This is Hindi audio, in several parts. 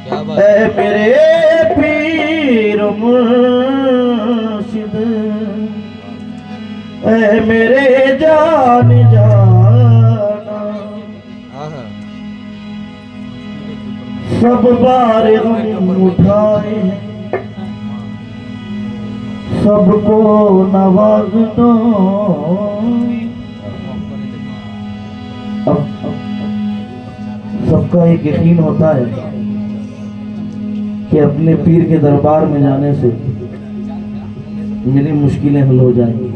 क्या बात ऐ मेरे पीर मुर्शिद, ऐ मेरे जान जाना, सब बार हम उठाए सबको नवाज दो। अब सबका एक यकीन होता है कि अपने पीर के दरबार में जाने से मेरी मुश्किलें हल हो जाएंगी।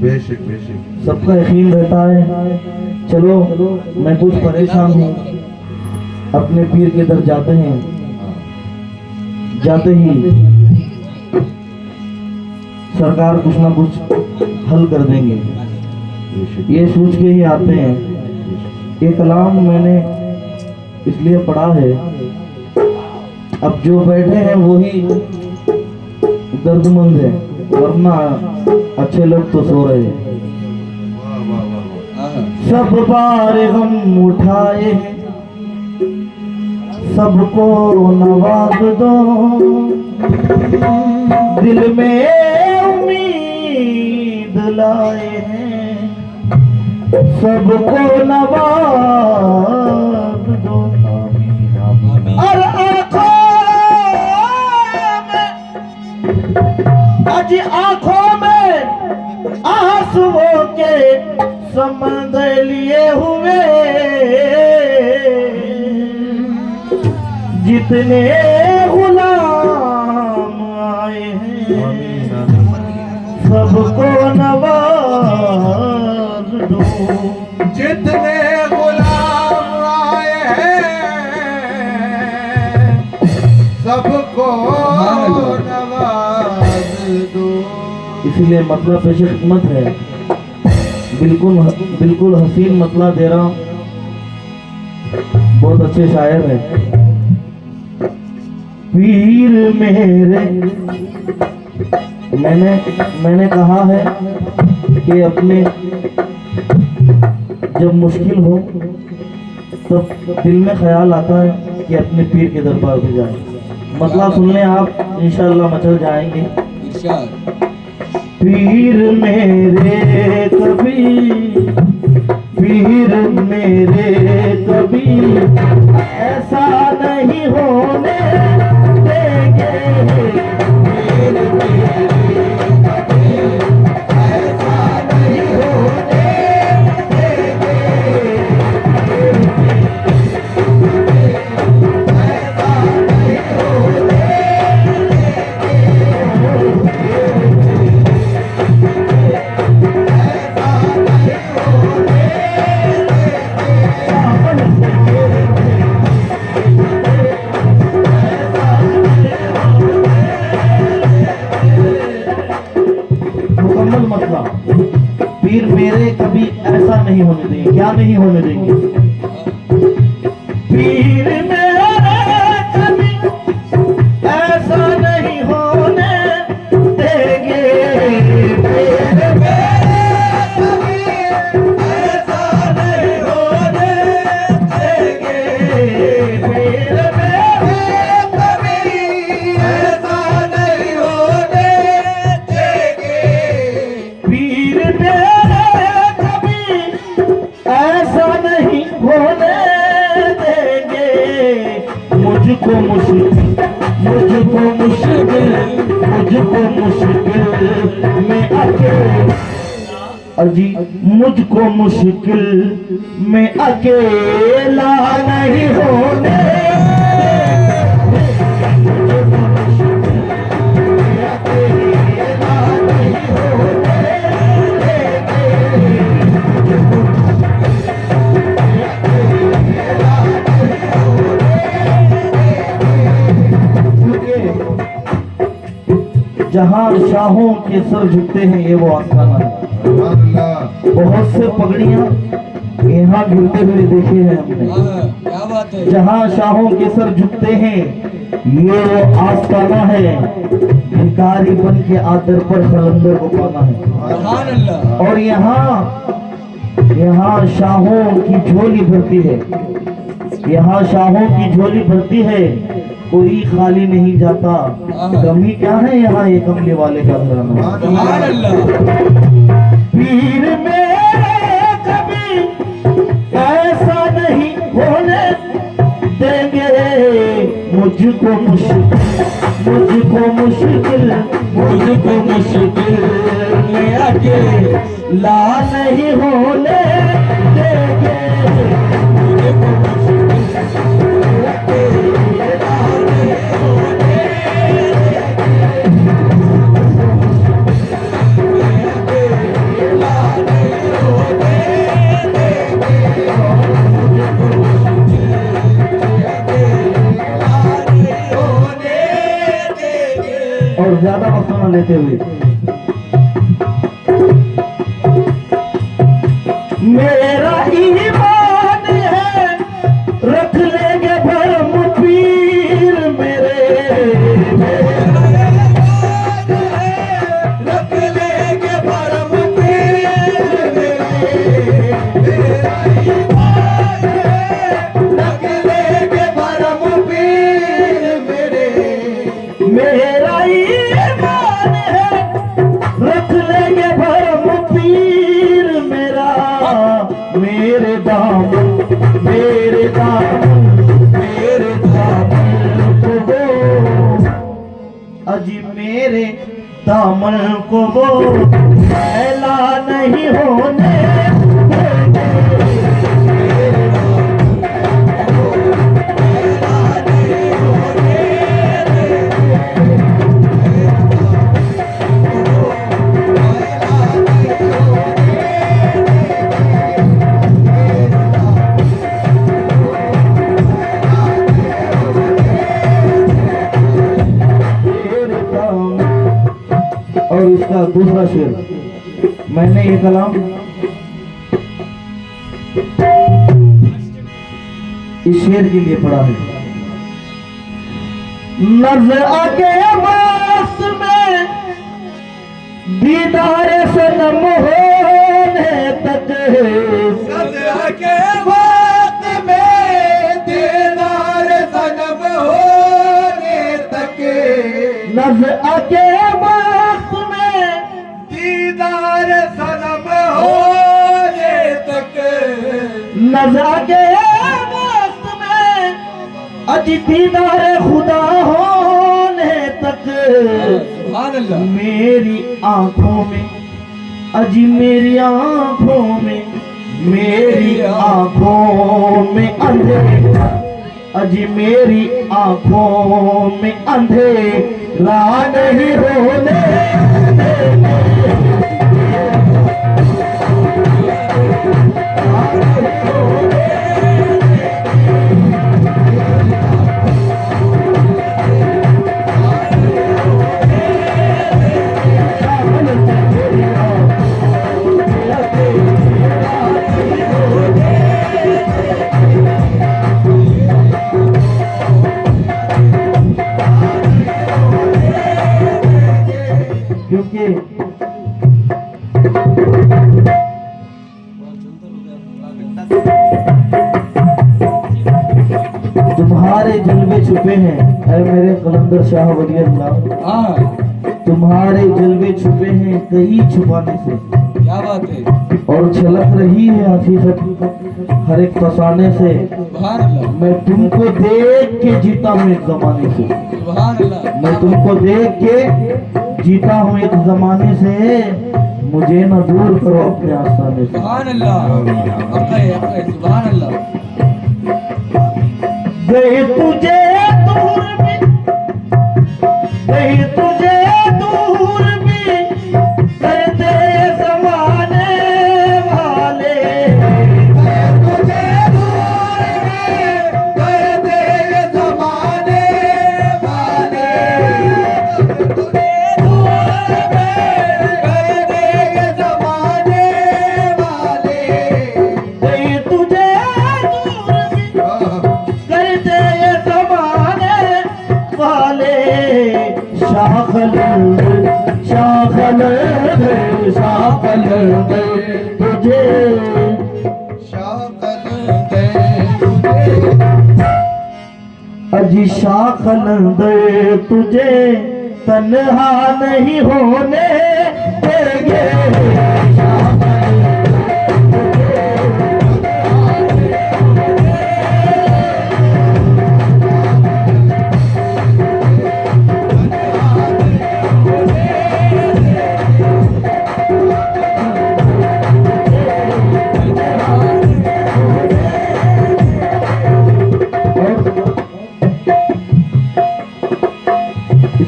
बेशक बेशक सबका यकीन रहता है चलो मैं कुछ परेशान हूँ, अपने पीर के दर जाते हैं, जाते ही सरकार कुछ ना कुछ हल कर देंगे, ये सोच के ही आते हैं। ये कलाम मैंने इसलिए पढ़ा है, अब जो बैठे हैं वही दर्दमंद है, वरना अच्छे लोग तो सो रहे हैं। सब बार हम उठाए सबको नवाज दो, दिल में उम्मीद लाए हैं सबको नवाज दो। और आंखों में आज आंखों में आंसुओं के समंदर लिए हुए, जितने गुलाम आए हैं सबको नवाज दो। जितने गुलाम आए हैं सबको नवाज दो। इसीलिए मतलब पेश खिदमत है, बिल्कुल हसीन मतला दे रहा हूं, बहुत अच्छे शायर हैं। पीर मेरे मैंने कहा है कि अपने जब मुश्किल हो तब दिल में ख्याल आता है कि अपने पीर के दरबार पे जाए। मतलब सुन लें आप, इंशाअल्लाह मचल जाएंगे। पीर मेरे कभी, पीर मेरे कभी ऐसा नहीं होने देंगे, पीर मेरे कभी ऐसा नहीं होने देंगे, ऐसा नहीं होने पीर मेरे कभी ऐसा नहीं होने देंगे। क्या नहीं होने देंगे? पीर मेरे कभी ऐसा नहीं होने देंगे, पीर मेरे कभी ऐसा नहीं होने देंगे, पीर मेरे कभी ऐसा नहीं होने देंगे, पीर ऐसा नहीं होने देंगे। मुझको मुश्किल में अकेला, अजी मुझको मुश्किल में अकेला नहीं होने जहाँ शाहों के सर झुकते हैं ये वो आस्थाना है। बहुत से पगड़ियाँ यहाँ गिरते हुए देखे हैं हमने। क्या बात है? जहाँ शाहों के सर झुकते हैं ये वो आस्थाना है। भिखारी बन के आदर पर कलंदर को पाना है। सुभान अल्लाह। और यहाँ यहाँ शाहों की झोली भरती है, यहाँ शाहों की झोली भरती है, कोई खाली नहीं जाता। कमी क्या है यहाँ ये कमले वाले का घराना। सुभान अल्लाह। पीर मेरे कभी ऐसा नहीं होने देंगे, मुझको मुश्किल, मुझको मुश्किल, मुझको मुश्किल में आके ला नहीं होने देंगे, मुझको मुश्किल में आके ला नहीं होने और ज्यादा वक्त न लेते हुए मेरा ईमान है रख लेंगे भरम पीर मेरे, रख लेंगे परम पीर मेरे, रख लेंगे परम पीर मेरे, मेरा ईमान है रख लेंगे भरम पीर मेरा, मेरे दामन, मेरे दामन, मेरे दामन को वो, अजी मेरे दामन को वो मैला नहीं होने देंगे, और इसका दूसरा शेर मैंने ये कलाम इस शेर के लिए पढ़ा है। नजर आके वक्त में दीदार सनम होने तक, सदा के वक्त में दीदार सनम होने तक, नजर आके वक्त में दीदार सनम होने तक, नजर आके वक्त में अजी दीदार खुदा होने तक, सुभान अल्लाह। मेरी आंखों में अजी मेरी आंखों में, मेरी आंखों में अंधेरा, अजी मेरी आंखों में अंधेरा नहीं होने देंगे, क्योंकि तुम्हारे जलवे छुपे हैं ऐ मेरे कलंदर शाह वली अल्लाह, हाँ तुम्हारे जलवे छुपे हैं कहीं छुपाने से, क्या बात है। और छलक रही है हकीकत हर एक फसाने से, सुभान अल्लाह। मैं तुमको देख के जीता हूँ एक जमाने से, सुभान अल्लाह। मैं तुमको देख के जीता हूँ एक जमाने से, मुझे न दूर करो अपने आस्थाने से। सुभान अल्लाह। सुभान अल्लाह। गए तुझे दूर भी, गए तुझे दूर भी करते जमाने वाले, तुझे दूर में कर दे जमाने वाले, तुझे दूर में कर दे जमाने वाले, गए तुझे दूर भी करते जमाने वाले, शाखल शाखल शाखल तुझे अजी शाख नंदे तुझे तन्हा नहीं होने देंगे।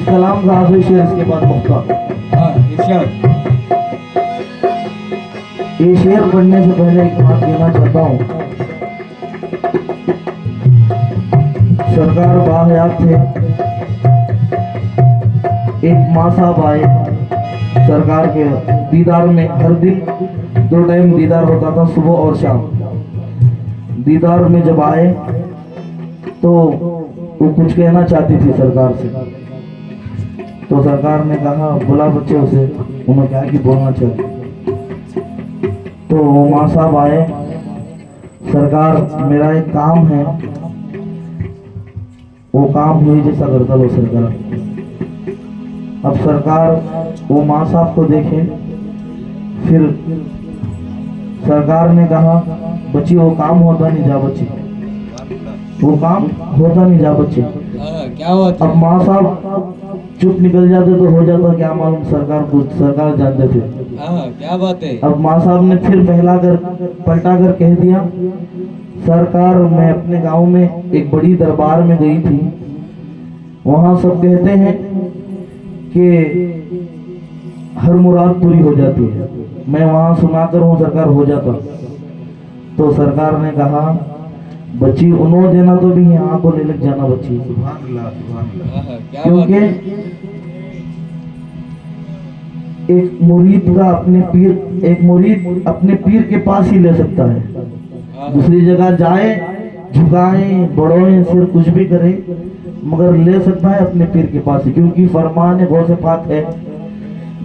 कलाम का आखिरी शेर, इसके बाद मुक्ता। ये शेर पढ़ने से पहले एक बात कहना चाहता हूँ। सरकार बाहयात थे, एक माँ साहब आए सरकार के दीदार में। हर दिन 2 टाइम दीदार होता था, सुबह और शाम। दीदार में जब आए तो वो कुछ कहना चाहती थी सरकार से। तो सरकार ने कहा बुला बच्चे उसे, उन्होंने क्या कि बोलना चाहिए। तो माँ साहब आए, सरकार मेरा एक काम है, वो काम हुई जैसा करता लो सरकार। अब सरकार वो माँ साहब को देखे, फिर सरकार ने कहा बच्ची वो काम होता नहीं जा बच्ची, वो काम होता नहीं जा बच्ची। क्या हुआ था? अब माँ साहब चुप निकल जाते तो हो जाता क्या मालूम, सरकार जानते थे। क्या बात है? अब माँ साहब ने फिर पलटा कर कह दिया सरकार मैं अपने गांव में एक बड़ी दरबार में गई थी, वहां सब कहते हैं कि हर मुराद पूरी हो जाती है, मैं वहां सुनाकर हूँ सरकार हो जाता। तो सरकार ने कहा बच्ची उन्होंने देना तो भी यहाँ को ले लग जाना बच्ची, क्योंकि एक मुरीद अपने पीर के पास ही ले सकता है। दूसरी जगह जाए, झुकाए, बढ़ोए, सिर कुछ भी करे, मगर ले सकता है अपने पीर के पास ही, क्योंकि फरमान गौसे पाक है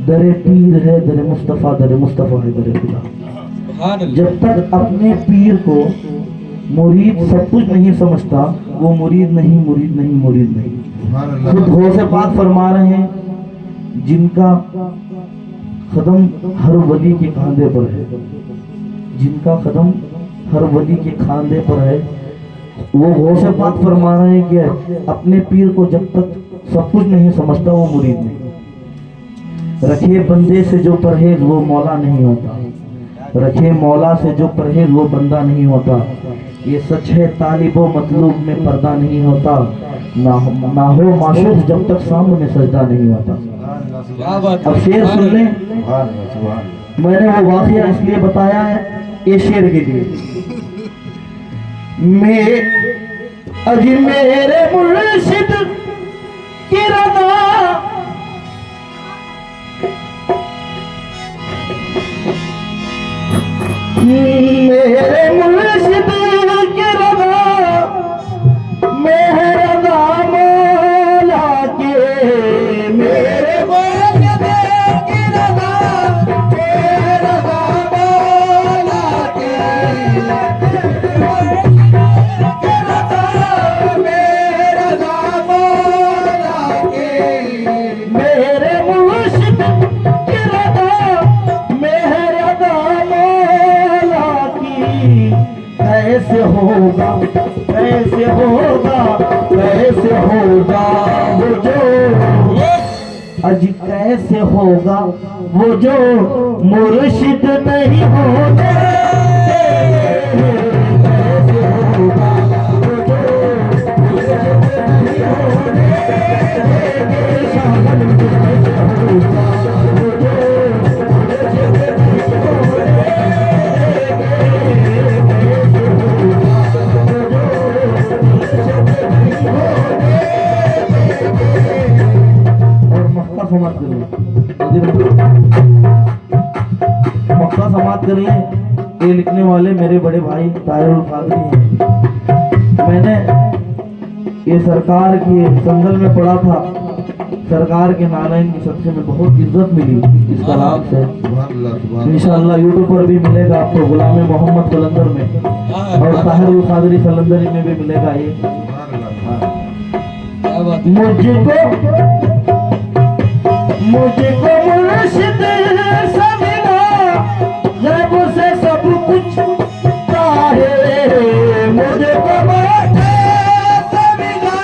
दरे पीर है दरे मुस्तफा है दरे खुदा। जब तक अपने पीर को मुरीद सब कुछ नहीं समझता, वो मुरीद नहीं। खुद गौसे पाक फरमा रहे हैं जिनका कदम हर वली के खांधे पर है, जिनका कदम हर वली के खांधे पर है, वो गौसे पाक फरमा रहे हैं कि अपने पीर को जब तक सब कुछ नहीं समझता वो मुरीद नहीं। रखे बंदे से जो परहेज वो मौला नहीं होता, रखे मौला से जो परहेज वो बंदा नहीं होता। ये सच है तालिबो मतलूब में पर्दा नहीं होता, ना हो माशूक जब तक सामने सजदा नहीं होता। अब शेर सुन लें, मैंने वो वाक़या इसलिए बताया है ये शेर के लिए। अजी मेरे मुर्शिद की रज़ा मेरे मुर्शिद की रज़ा मेहरज़ा मौला के, मेरे मुर्शिद की रज़ा मेहरज़ा मौला के, मेहरज़ा मौला के, मेरे मुर्शिद की रज़ा मेहरज़ा मौला की। कैसे होगा वो जो अजी कैसे होगा वो जो मुर्शिद नहीं होगा, कैसे होगा वो जो मुर्शिद नहीं होने देंगे, शामल कैसे होगा वो जो मुर्शिद नहीं होने मक्का समाप्त कर लें। ये लिखने वाले मेरे बड़े भाई ताहिरुल कादरी हैं। मैंने ये सरकार की संगल में पढ़ा था सरकार के नारायण की सदके में बहुत इज्जत मिली इस कलाम से। सुभान अल्लाह, सुभान अल्लाह। इंशाअल्लाह यूट्यूब पर भी मिलेगा आपको, गुलाम मोहम्मद कलंदर में और ताहिर उल कादरी कलंदरी में भी मिलेगा ये। सुभान अल्लाह। क्या बात है। मुझको मुर्शिद से मिला, जब से सब कुछ चाहे, मुझको मुर्शिद से मिला,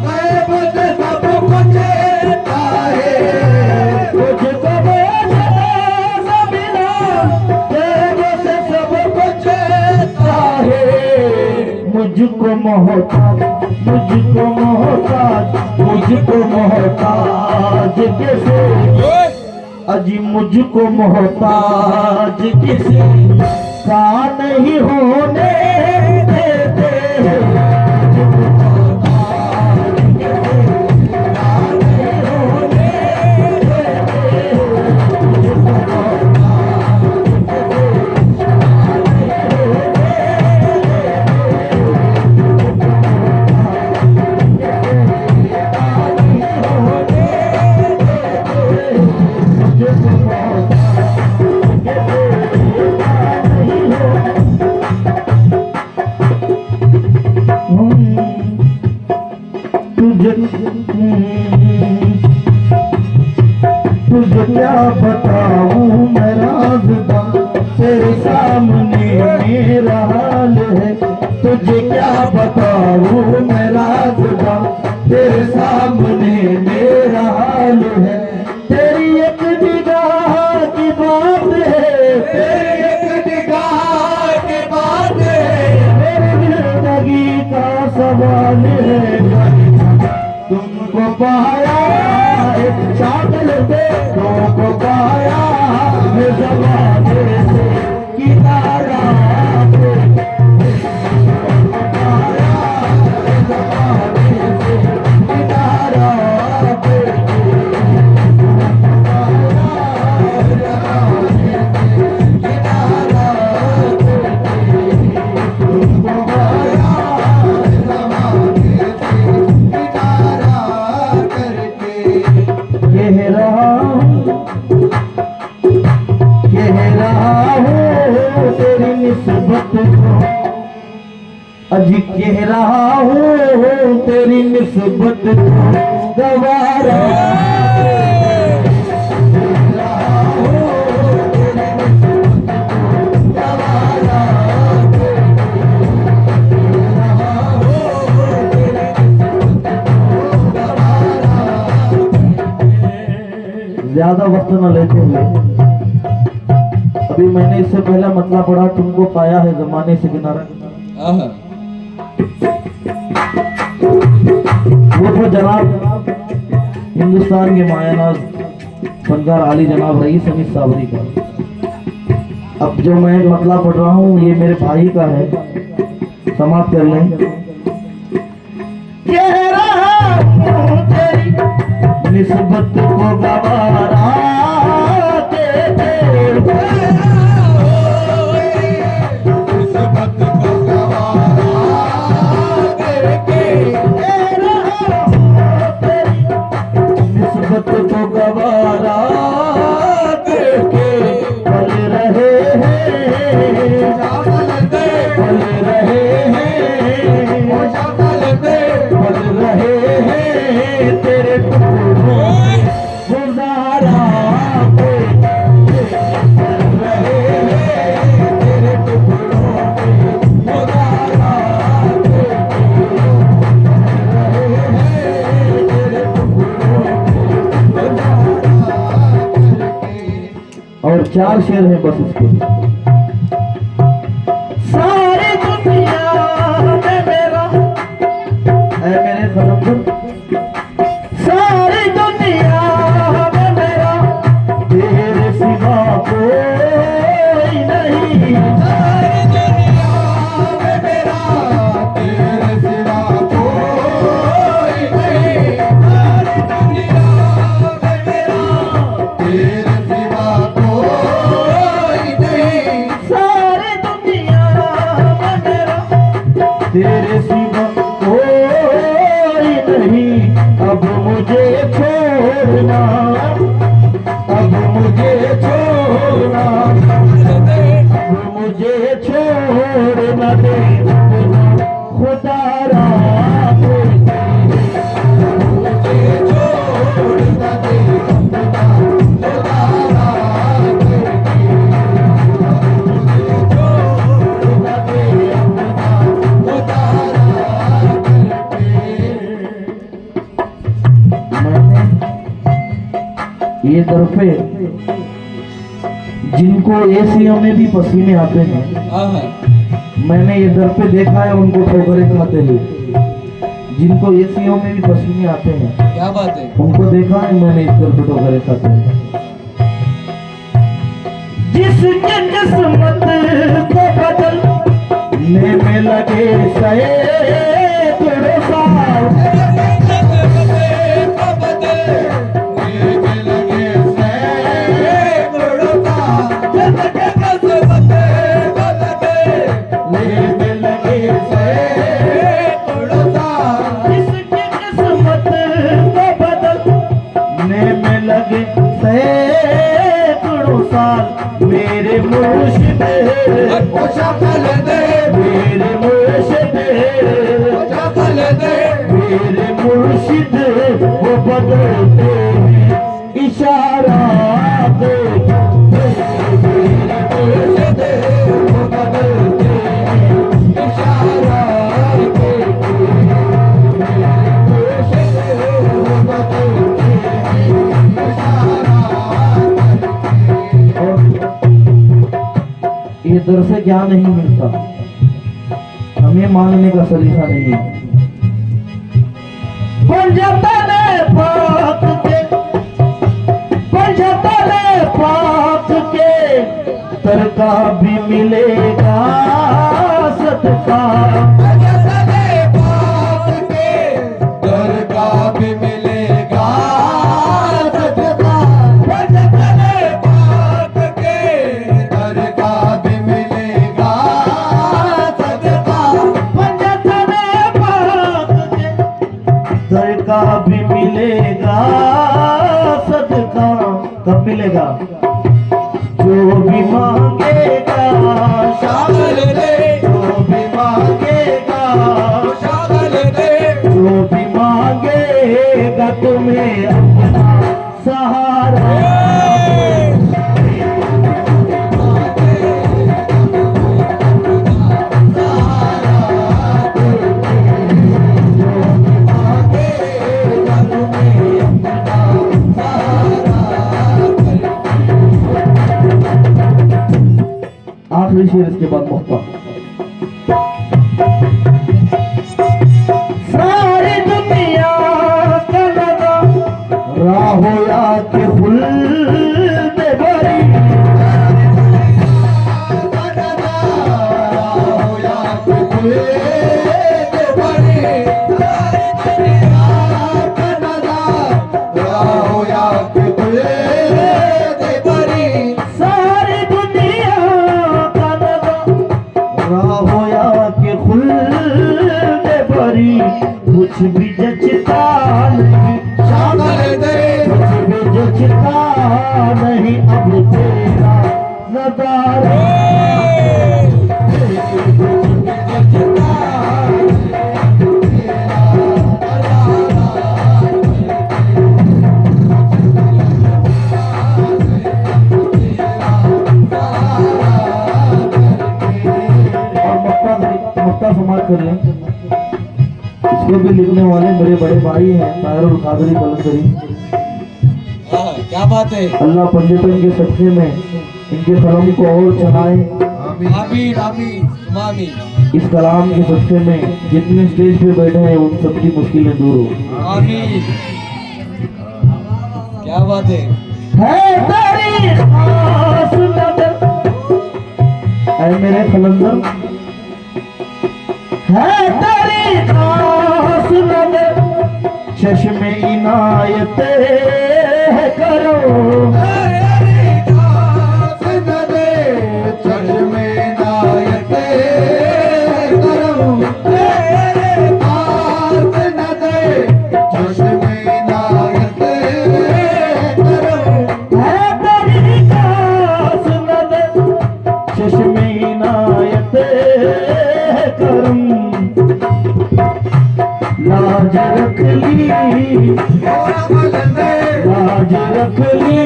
गैब से सब कुछ चाहे, मुझको मुर्शिद से मिला, जब से सब कुछ चाहे, मुझको मोहताज, मुझको मोहताज, मुझको मोहताज कैसे, अजी मुझको मोहताज किसी का नहीं होने देते, तुझे क्या बताऊं मैं राज़दा, तेरे सामने मेरा हाल है, तुझे क्या बताऊं मैं राज़दा, तेरे सामने मेरा हाल है, तेरी एक निगाह की बात है, तेरी एक निगाह की बात है, मेरी जिंदगी का सवाल है, तुमको पाया एक चादर पे, तुमको पाया है ज़माने से किनारा पे, तुमको पाया है ज़माने से किनारा पे, तुमको पाया है ज़माने से किनारा पे, तुमको पाया है ज़माने से किनारा करके, कह रहा हूँ तेरी निस्बत को, अजी कह रहा हूँ तेरी निस्बत को गवारा, ज्यादा वक्त न लेते हुए अभी मैंने इससे पहला मतलब पढ़ा, तुमको पाया है जमाने से किनारा, आहा। वो तो जनाब हिंदुस्तान के मायानाज फनकार आली जनाब रईस अमीर साबरी का। अब जो मैं मतलब पढ़ रहा हूँ ये मेरे भाई का है, समाप्त कर लें। कह रहा हूँ तेरी निस्बत को गवारा देते, निस्बत को गवारा करके, कह रहा हूँ तेरी निस्बत को गवारा देके, पल रहे हैं, चावल दे, पल रहे हैं, चावल दे, पल रहे हैं तेरे टुकड़ों में गुजारा पे, पल रहे हैं तेरे टुकड़ों में गुजारा पे, पल रहे हैं तेरे टुकड़ों में गुजारा करके। और 4 शेर हैं बस इसके। सारी दुनिया में मेरा ऐ मेरे कलंदर, सारी दुनिया में मेरा तेरे सिवा कोई नहीं, सारी दुनिया में मेरा तेरे सिवा कोई नहीं, सारी दुनिया में मेरा तेरे सिवा कोई नहीं, सारी दुनिया में मेरा तेरे सिवा कोई नहीं, अब मुझे छोड़ खुदा राह मुझे छोड़ न दे खुदा, खुदा राह करके। मुझे छोड़ न दे खुदा, खुदा राह करके। मैंने ये दर पे जिनको एसियों में भी पसीने आते हैं, हाँ मैंने ये दर पे देखा है उनको ठोकरें खाते हुए। जिनको एसियों में भी पसीने आते हैं, क्या बात है। उनको देखा है मैंने इस दर पे ठोकरें खाते हुए। जिसके किस्मत को बदलने में लगे सैकड़ों साल, जिसके किस्मत को बदलने में लगे सैकड़ों साल, मेरे मुर्शिद, मेरे मुर्शिद, मेरे मुर्शिद वो बदलते हैं इशारा दे। मेरे मुर्शिद वो बदलते हैं इशारा दे। मेरे मुर्शिद वो बदलते हैं इशारा दे। ये दर से क्या नहीं मिलता, हमें मांगने का सलीका नहीं है। पंजतने पाक के, पंजतने पाक के तरका भी मिलेगा सदका। दरगाह भी मिलेगा सदका। दरगाह भी मिलेगा सदका। पंजतने पाक के तरका भी मिलेगा सदका। कब मिलेगा? जो भी मांगेगा शामिल दे, जो भी मांगेगा, शामिल दे। जो भी मांगेगा तुम्हें अपना सहारा। आखिरी शेर इसके बाद मुख्ता। सारी दुनिया का लगा राहो या के खुल्द भरी, सारी दुनिया का लगा राहो या के खुल्द भरी। कुछ भी जचता नहीं, शामिल दे, कुछ भी जचता नहीं अब तेरा नजारा। मुक्ता समाज कर लें। इसको भी लिखने वाले मेरे बड़े भाई हैं ताहिरुल कादरी कलंदरी। हाँ क्या बात है। अल्लाह पंडितन के सदक़े में इनके कलम को और चलाए। आमीन आमीन आमीन। इस कलाम के सदक़े में जितने स्टेज पे बैठे हैं उन सबकी मुश्किलें दूर हो। आमीन। क्या बात है। तेरी खास नज़र ऐ मेरे कलंदर, है तेरी खास नज़र चश्मे इनायत करो। चश्मे इनायत करम लाज रख ली, लाज रख ली,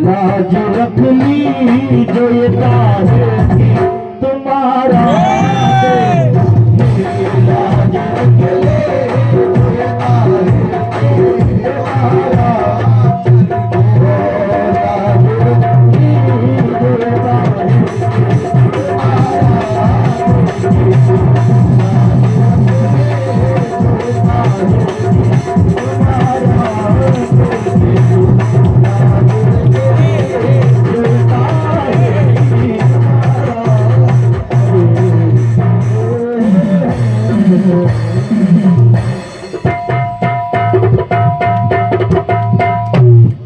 लाज रख ली, जो ये ताज तुम्हारा